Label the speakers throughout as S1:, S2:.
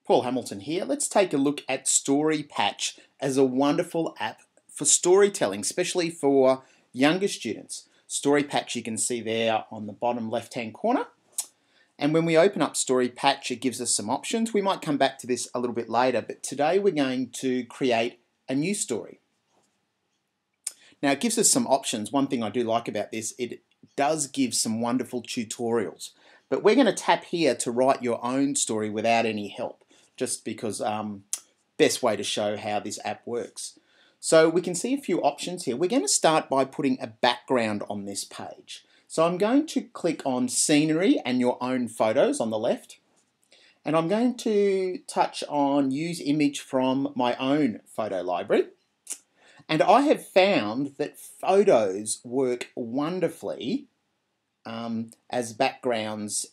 S1: Paul Hamilton here. Let's take a look at Story Patch as a wonderful app for storytelling, especially for younger students. Story Patch you can see there on the bottom left-hand corner. And when we open up Story Patch, it gives us some options. We might come back to this a little bit later, but today we're going to create a new story. Now it gives us some options. One thing I do like about this, it does give some wonderful tutorials. But we're going to tap here to write your own story without any help, just because best way to show how this app works. So we can see a few options here. We're going to start by putting a background on this page. So I'm going to click on Scenery and Your Own Photos on the left. And I'm going to touch on Use Image from my own photo library. And I have found that photos work wonderfully as backgrounds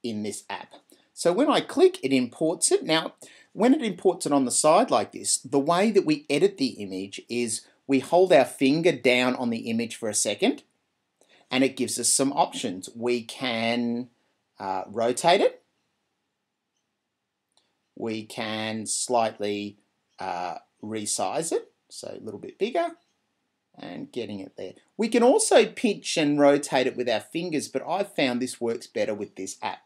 S1: in this app. So when I click, it imports it. Now, when it imports it on the side like this, the way that we edit the image is we hold our finger down on the image for a second, and it gives us some options. We can rotate it. We can slightly resize it, so a little bit bigger, and getting it there. We can also pinch and rotate it with our fingers, but I've found this works better with this app.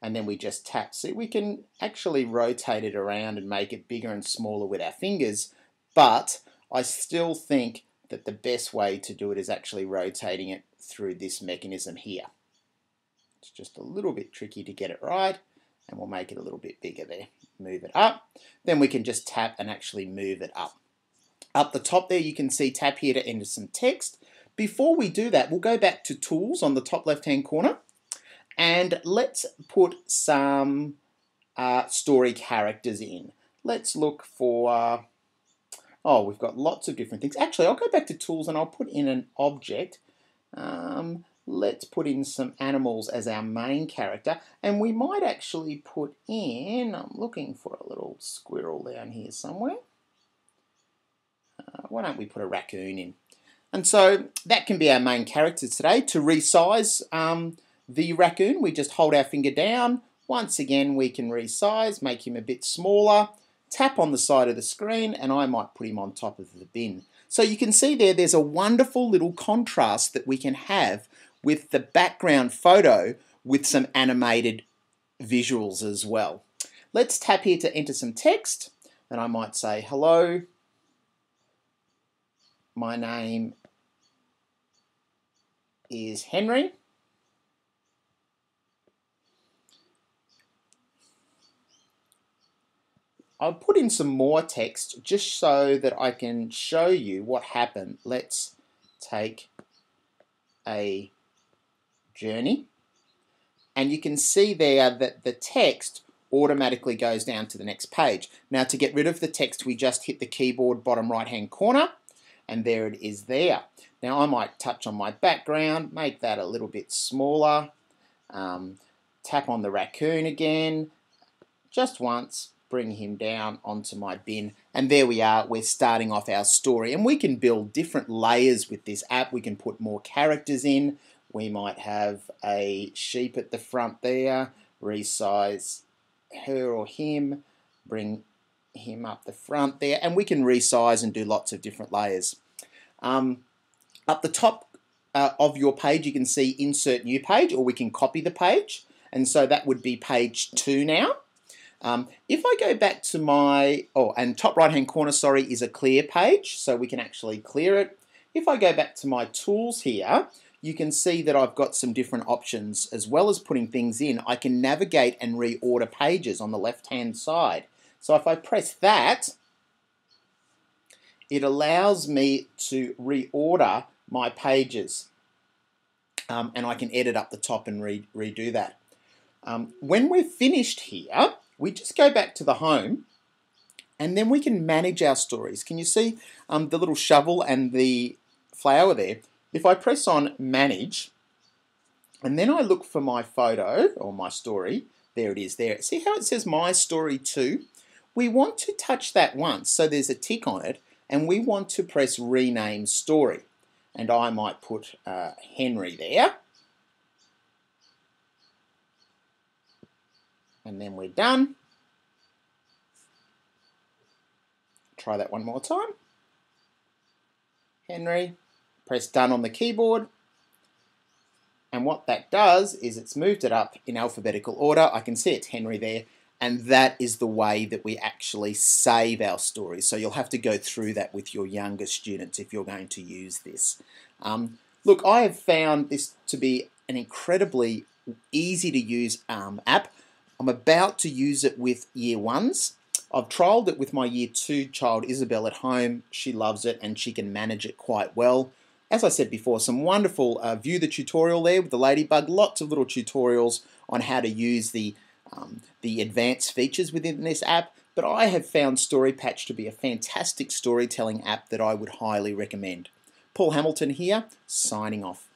S1: And then we just tap. See, we can actually rotate it around and make it bigger and smaller with our fingers, but I still think that the best way to do it is actually rotating it through this mechanism here. It's just a little bit tricky to get it right, and we'll make it a little bit bigger there. Move it up. Then we can just tap and actually move it up. Up the top there, you can see tap here to enter some text. Before we do that, we'll go back to Tools on the top left-hand corner, and let's put some story characters in. Let's look for, we've got lots of different things. Actually, I'll go back to Tools and I'll put in an object. Let's put in some animals as our main character, and we might actually put in, I'm looking for a little squirrel down here somewhere. Why don't we put a raccoon in? And so that can be our main character today. To resize the raccoon, we just hold our finger down. Once again, we can resize, make him a bit smaller, tap on the side of the screen, and I might put him on top of the bin. So you can see there's a wonderful little contrast that we can have with the background photo with some animated visuals as well. Let's tap here to enter some text, and I might say, hello, my name is Henry. I'll put in some more text just so that I can show you what happened. Let's take a journey. And you can see there that the text automatically goes down to the next page. Now to get rid of the text, we just hit the keyboard bottom right-hand corner, and there it is there. Now I might touch on my background, make that a little bit smaller, tap on the raccoon again, just once, bring him down onto my bin, and there we are, we're starting off our story. And we can build different layers with this app. We can put more characters in. We might have a sheep at the front there, resize her or him, bring him up the front there, and we can resize and do lots of different layers. Up the top of your page, you can see Insert New Page, or we can copy the page, and so that would be page 2 now. If I go back to my, and top right hand corner, sorry, is a clear page, so we can actually clear it. If I go back to my tools here, you can see that I've got some different options. As well as putting things in, I can navigate and reorder pages on the left hand side. So if I press that, it allows me to reorder my pages, and I can edit up the top and redo that. When we're finished here, we just go back to the home, and then we can manage our stories. Can you see the little shovel and the flower there? If I press on Manage, and then I look for my photo or my story, there it is there. See how it says My Story 2? We want to touch that once, so there's a tick on it, and we want to press Rename Story. And I might put Henry there. And then we're done. Try that one more time. Henry, press done on the keyboard. And what that does is it's moved it up in alphabetical order. I can see it's Henry there. And that is the way that we actually save our stories. So you'll have to go through that with your younger students if you're going to use this. Look, I have found this to be an incredibly easy to use app. I'm about to use it with year ones. I've trialled it with my year 2 child Isabel at home. She loves it and she can manage it quite well. As I said before, some wonderful view the tutorial there with the ladybug. Lots of little tutorials on how to use the advanced features within this app, but I have found StoryPatch to be a fantastic storytelling app that I would highly recommend. Paul Hamilton here, signing off.